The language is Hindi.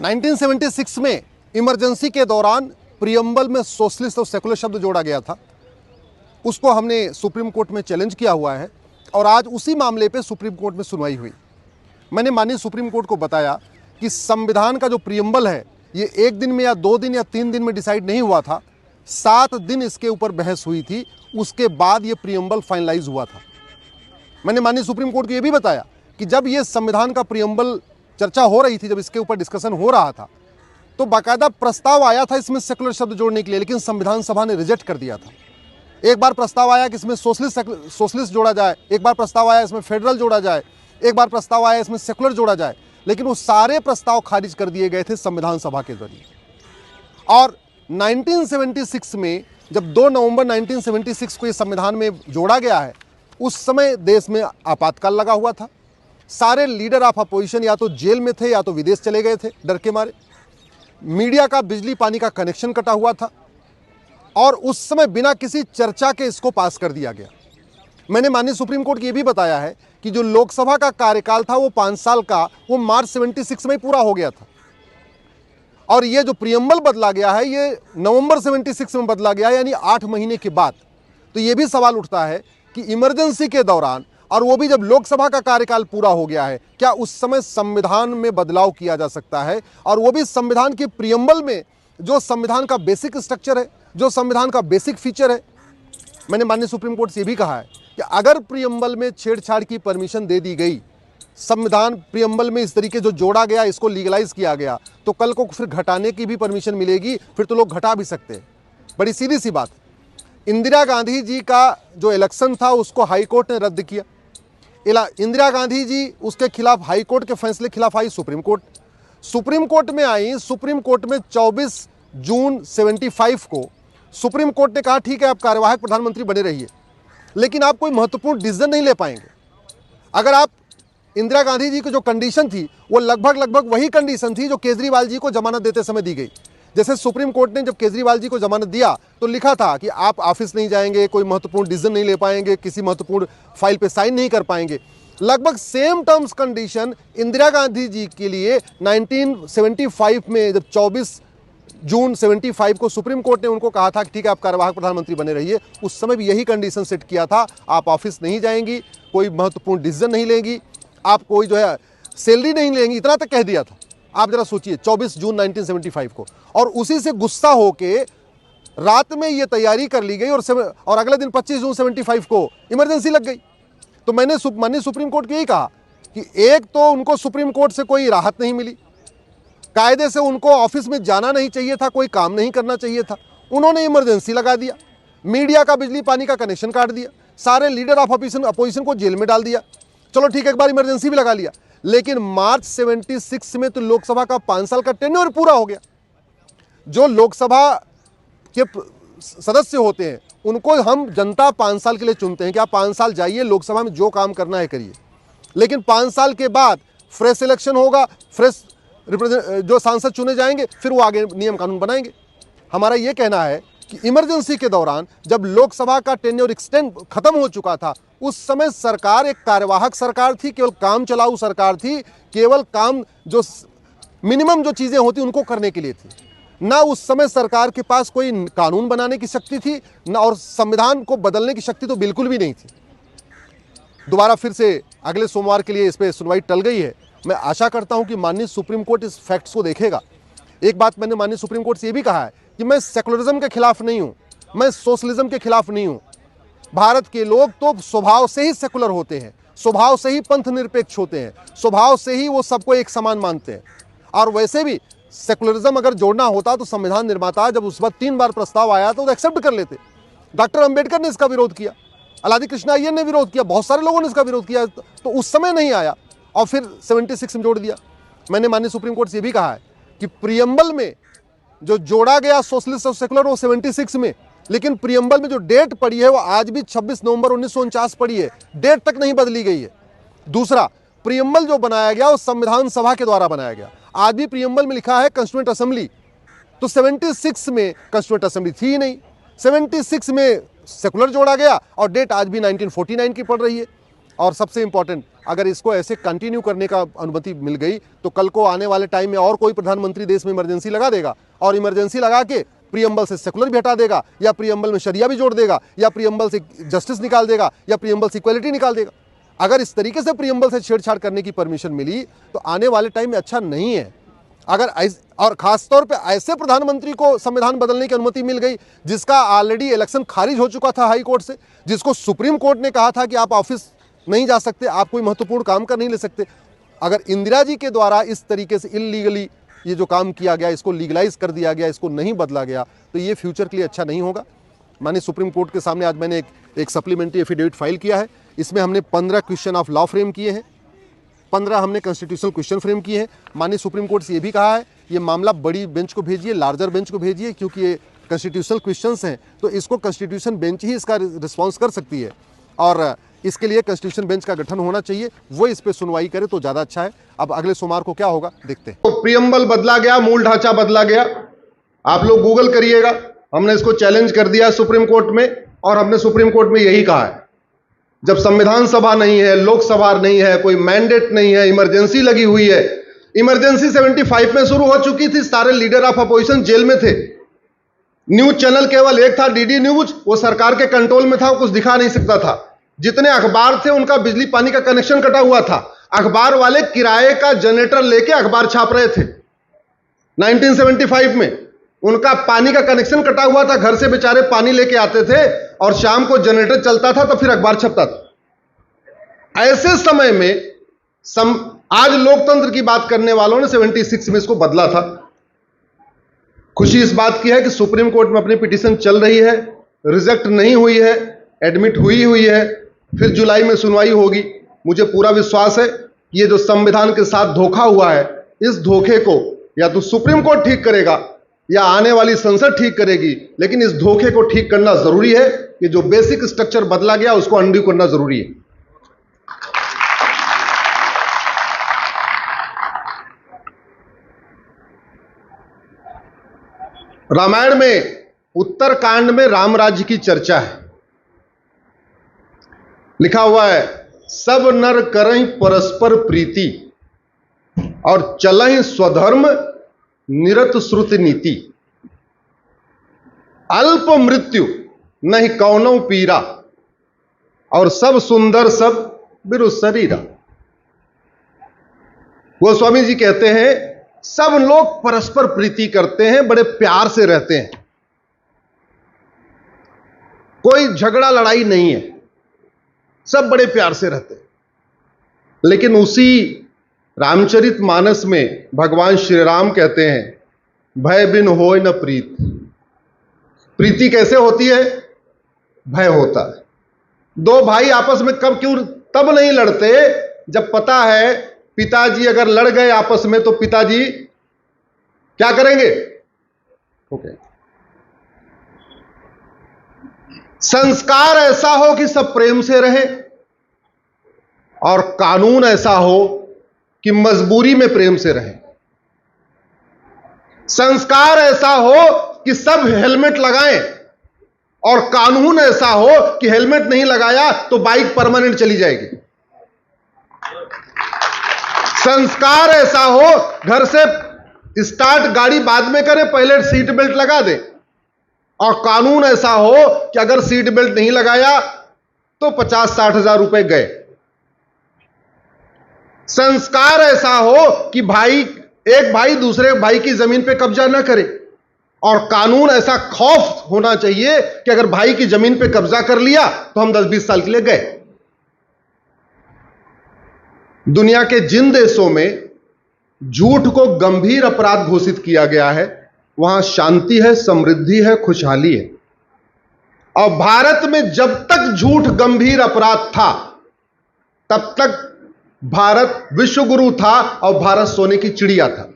1976 में इमरजेंसी के दौरान प्रियम्बल में सोशलिस्ट और सेकुलर शब्द जोड़ा गया था, उसको हमने सुप्रीम कोर्ट में चैलेंज किया हुआ है और आज उसी मामले पे सुप्रीम कोर्ट में सुनवाई हुई। मैंने माननीय सुप्रीम कोर्ट को बताया कि संविधान का जो प्रियम्बल है ये 1 दिन में या 2 दिन या 3 दिन में डिसाइड नहीं हुआ था, 7 दिन इसके ऊपर बहस हुई थी, उसके बाद ये प्रियम्बल फाइनलाइज हुआ था। मैंने माननीय सुप्रीम कोर्ट को ये भी बताया कि जब ये संविधान का प्रियम्बल चर्चा हो रही थी, जब इसके ऊपर डिस्कशन हो रहा था, तो बाकायदा प्रस्ताव आया था इसमें सेकुलर शब्द जोड़ने के लिए, लेकिन संविधान सभा ने रिजेक्ट कर दिया था। एक बार प्रस्ताव आया कि इसमें सोशलिस्ट जोड़ा जाए, एक बार प्रस्ताव आया इसमें फेडरल जोड़ा जाए, एक बार प्रस्ताव आया इसमें सेकुलर जोड़ा जाए, लेकिन वो सारे प्रस्ताव खारिज कर दिए गए थे संविधान सभा के जरिए। और 1976 में जब 2 नवंबर 1976 को ये संविधान में जोड़ा गया है, उस समय देश में आपातकाल लगा हुआ था। सारे लीडर ऑफ अपोजिशन या तो जेल में थे या तो विदेश चले गए थे डर के मारे। मीडिया का बिजली पानी का कनेक्शन कटा हुआ था और उस समय बिना किसी चर्चा के इसको पास कर दिया गया। मैंने माननीय सुप्रीम कोर्ट को ये भी बताया है कि जो लोकसभा का कार्यकाल था वो 5 साल का, वो मार्च 76 में ही पूरा हो गया था और ये जो प्रियम्बल बदला गया है ये नवंबर 76 में बदला गया है, यानी 8 महीने के बाद। तो ये भी सवाल उठता है कि इमरजेंसी के दौरान, और वो भी जब लोकसभा का कार्यकाल पूरा हो गया है, क्या उस समय संविधान में बदलाव किया जा सकता है, और वो भी संविधान के प्रियम्बल में, जो संविधान का बेसिक स्ट्रक्चर है, जो संविधान का बेसिक फीचर है। मैंने माननीय सुप्रीम कोर्ट से ये भी कहा है कि अगर प्रियम्बल में छेड़छाड़ की परमिशन दे दी गई, संविधान प्रियम्बल में इस तरीके जो जोड़ा गया इसको लीगलाइज किया गया, तो कल को फिर घटाने की भी परमिशन मिलेगी, फिर तो लोग घटा भी सकते हैं। बड़ी सीधी सी बात। इंदिरा गांधी जी का जो इलेक्शन था उसको हाई कोर्ट ने रद्द किया। इंदिरा गांधी जी उसके खिलाफ हाई कोर्ट के फैसले के खिलाफ आई सुप्रीम कोर्ट में आई। सुप्रीम कोर्ट में 24 जून 75 को सुप्रीम कोर्ट ने कहा ठीक है आप कार्यवाहक प्रधानमंत्री बने रहिए, लेकिन आप कोई महत्वपूर्ण डिसीजन नहीं ले पाएंगे। अगर आप इंदिरा गांधी जी की जो कंडीशन थी वो लगभग वही कंडीशन थी जो केजरीवाल जी को जमानत देते समय दी गई। जैसे सुप्रीम कोर्ट ने जब केजरीवाल जी को जमानत दिया तो लिखा था कि आप ऑफिस नहीं जाएंगे, कोई महत्वपूर्ण डिसीजन नहीं ले पाएंगे, किसी महत्वपूर्ण फाइल पे साइन नहीं कर पाएंगे। लगभग same terms condition Indira Gandhi ji के लिए 1975 में जब 24 जून 75 को सुप्रीम कोर्ट ने उनको कहा था कि ठीक है आप कार्यवाहक प्रधानमंत्री बने रहिए, उस समय भी यही कंडीशन सेट किया था, आप ऑफिस नहीं जाएंगी, कोई महत्वपूर्ण डिसीजन नहीं लेंगी, आप कोई जो है सैलरी नहीं लेंगी, इतना तक कह दिया था। आप जरा सोचिए 24 जून 1975 को, और उसी से गुस्सा होके रात में ये तैयारी कर ली गई और अगले दिन 25 जून 75 को इमरजेंसी लग गई। तो मैंने माननीय सुप्रीम कोर्ट को यही कहा कि एक तो उनको सुप्रीम कोर्ट से कोई राहत नहीं मिली, कायदे से उनको ऑफिस में जाना नहीं चाहिए था, कोई काम नहीं करना चाहिए था, उन्होंने इमरजेंसी लगा दिया, मीडिया का बिजली पानी का कनेक्शन काट दिया, सारे लीडर ऑफ अपोजिशन को जेल में डाल दिया। चलो ठीक है एक बार इमरजेंसी भी लगा लिया, लेकिन मार्च 76 में तो लोकसभा का 5 साल का टेन्योर पूरा हो गया। जो लोकसभा के सदस्य होते हैं उनको हम जनता 5 साल के लिए चुनते हैं कि आप 5 साल जाइए लोकसभा में जो काम करना है करिए, लेकिन 5 साल के बाद फ्रेश इलेक्शन होगा, फ्रेश जो सांसद चुने जाएंगे, फिर वो आगे नियम कानून बनाएंगे। हमारा ये कहना है कि इमरजेंसी के दौरान जब लोकसभा का टेन्योर एक्सटेंड खत्म हो चुका था, उस समय सरकार एक कार्यवाहक सरकार थी, केवल काम चलाऊ सरकार थी, केवल काम जो मिनिमम जो चीजें होती उनको करने के लिए थी। ना उस समय सरकार के पास कोई कानून बनाने की शक्ति थी, ना और संविधान को बदलने की शक्ति तो बिल्कुल भी नहीं थी। दोबारा फिर से अगले सोमवार के लिए इस पर सुनवाई टल गई है। मैं आशा करता हूं कि माननीय सुप्रीम कोर्ट इस फैक्ट्स को देखेगा। एक बात मैंने माननीय सुप्रीम कोर्ट से ये भी कहा है कि मैं सेकुलरिज्म के खिलाफ नहीं हूं, मैं सोशलिज्म के खिलाफ नहीं हूं। भारत के लोग तो स्वभाव से ही सेकुलर होते हैं, स्वभाव से ही पंथ निरपेक्ष होते हैं, स्वभाव से ही वो सबको एक समान मानते हैं। और वैसे भी सेकुलरिज्म अगर जोड़ना होता तो संविधान निर्माता जब उस वक्त 3 बार प्रस्ताव आया तो एक्सेप्ट कर लेते। डॉक्टर अंबेडकर ने इसका विरोध किया, अलादी कृष्ण अय्यर ने विरोध किया, बहुत सारे लोगों ने इसका विरोध किया, तो उस समय नहीं आया और फिर 76 में जोड़ दिया। मैंने माननीय सुप्रीम कोर्ट से भी कहा है कि प्रियम्बल में जो जोड़ा गया सोशलिस्ट और सेकुलर वो 76 में, लेकिन प्रियम्बल में जो डेट पड़ी है वो आज भी 26 नवंबर 1949 पड़ी है, डेट तक नहीं बदली गई है। दूसरा, प्रियम्बल जो बनाया गया वो संविधान सभा के द्वारा बनाया गया। आज भी प्रियम्बल में लिखा है कंस्टिट्यूएंट असेंबली, तो 76 में कंस्टिट्यूएंट असेंबली थी ही नहीं, 76 में सेकुलर जोड़ा गया और डेट आज भी 1949 की पड़ रही है। और सबसे इंपॉर्टेंट, अगर इसको ऐसे कंटिन्यू करने का अनुमति मिल गई तो कल को आने वाले टाइम में और कोई प्रधानमंत्री देश में इमरजेंसी लगा देगा और इमरजेंसी लगा के प्रीएम्बल से सेकुलर भी हटा देगा, या प्रीएम्बल में शरिया भी जोड़ देगा, या प्रीएम्बल से जस्टिस निकाल देगा, या प्रीएम्बल से इक्वलिटी निकाल देगा। अगर इस तरीके से प्रीएम्बल से छेड़छाड़ करने की परमिशन मिली तो आने वाले टाइम में अच्छा नहीं है। अगर और खासतौर पे ऐसे प्रधानमंत्री को संविधान बदलने की अनुमति मिल गई जिसका ऑलरेडी इलेक्शन खारिज हो चुका था हाई कोर्ट से, जिसको सुप्रीम कोर्ट ने कहा था कि आप ऑफिस नहीं जा सकते, आप कोई महत्वपूर्ण काम कर नहीं ले सकते। अगर इंदिरा जी के द्वारा इस तरीके से इलीगली ये जो काम किया गया, इसको लीगलाइज कर दिया गया, इसको नहीं बदला गया, तो ये फ्यूचर के लिए अच्छा नहीं होगा। माननीय सुप्रीम कोर्ट के सामने आज मैंने एक सप्लीमेंट्री एफिडेविट फाइल किया है। इसमें हमने 15 क्वेश्चन ऑफ लॉ फ्रेम किए हैं, 15 हमने कॉन्स्टिट्यूशनल क्वेश्चन फ्रेम किए हैं। माननीय सुप्रीम कोर्ट से ये भी कहा है ये मामला बड़ी बेंच को भेजिए, लार्जर बेंच को भेजिए, क्योंकि ये कॉन्स्टिट्यूशनल क्वेश्चंस हैं तो इसको कॉन्स्टिट्यूशन बेंच ही इसका रिस्पॉन्स कर सकती है और इसके लिए कॉन्स्टिट्यूशन बेंच का गठन होना चाहिए, वो इस पे सुनवाई करे तो ज़्यादा अच्छा है। अब अगले सोमवार को क्या होगा देखते हैं। तो प्रीएम्बल बदला गया, मूल ढांचा बदला गया, आप लोग गूगल करिएगा। हमने इसको चैलेंज कर दिया सुप्रीम कोर्ट में और हमने सुप्रीम कोर्ट में यही कहा है, जब संविधान सभा नहीं है, लोकसभा नहीं है, कोई मैंडेट नहीं है, इमरजेंसी लगी हुई है। इमरजेंसी 75 में शुरू हो चुकी थी, सारे लीडर ऑफ अपोजिशन जेल में थे, न्यूज चैनल केवल एक था डीडी न्यूज, वो सरकार के कंट्रोल में था, वो कुछ दिखा नहीं सकता था। जितने अखबार थे उनका बिजली पानी का कनेक्शन कटा हुआ था, अखबार वाले किराए का जनरेटर लेके अखबार छाप रहे थे। 1975 में उनका पानी का कनेक्शन कटा हुआ था, घर से बेचारे पानी लेके आते थे और शाम को जनरेटर चलता था तो फिर अखबार छपता था। ऐसे समय में आज लोकतंत्र की बात करने वालों ने 76 में इसको बदला था। खुशी इस बात की है कि सुप्रीम कोर्ट में अपनी पिटीशन चल रही है, रिजेक्ट नहीं हुई है, एडमिट हुई है, फिर जुलाई में सुनवाई होगी। मुझे पूरा विश्वास है कि ये जो संविधान के साथ धोखा हुआ है, इस धोखे को या तो सुप्रीम कोर्ट ठीक करेगा या आने वाली संसद ठीक करेगी, लेकिन इस धोखे को ठीक करना जरूरी है कि जो बेसिक स्ट्रक्चर बदला गया उसको अनडू करना जरूरी है। रामायण में उत्तरकांड में राम राज्य की चर्चा है। लिखा हुआ है, सब नर करहीं परस्पर प्रीति और चलहीं स्वधर्म निरत श्रुति नीति। अल्प मृत्यु नहीं कौनो पीरा और सब सुंदर सब बिरु शरीरा। गोस्वामी जी कहते हैं सब लोग परस्पर प्रीति करते हैं, बड़े प्यार से रहते हैं, कोई झगड़ा लड़ाई नहीं है, सब बड़े प्यार से रहते हैं। लेकिन उसी रामचरित मानस में भगवान श्री राम कहते हैं, भय बिन होय न प्रीत। प्रीति कैसे होती है? भय होता है। दो भाई आपस में कब क्यों तब नहीं लड़ते जब पता है पिताजी अगर लड़ गए आपस में तो पिताजी क्या करेंगे? ओके। संस्कार ऐसा हो कि सब प्रेम से रहे और कानून ऐसा हो कि मजबूरी में प्रेम से रहे। संस्कार ऐसा हो कि सब हेलमेट लगाएं और कानून ऐसा हो कि हेलमेट नहीं लगाया तो बाइक परमानेंट चली जाएगी। संस्कार ऐसा हो घर से स्टार्ट गाड़ी बाद में करें, पहले सीट बेल्ट लगा दें। और कानून ऐसा हो कि अगर सीट बेल्ट नहीं लगाया तो 50-60 हजार रुपए गए। संस्कार ऐसा हो कि एक भाई दूसरे भाई की जमीन पे कब्जा ना करे और कानून ऐसा खौफ होना चाहिए कि अगर भाई की जमीन पे कब्जा कर लिया तो हम 10-20 साल के लिए गए। दुनिया के जिन देशों में झूठ को गंभीर अपराध घोषित किया गया है वहां शांति है, समृद्धि है, खुशहाली है। और भारत में जब तक झूठ गंभीर अपराध था तब तक भारत विश्व गुरु था और भारत सोने की चिड़िया था।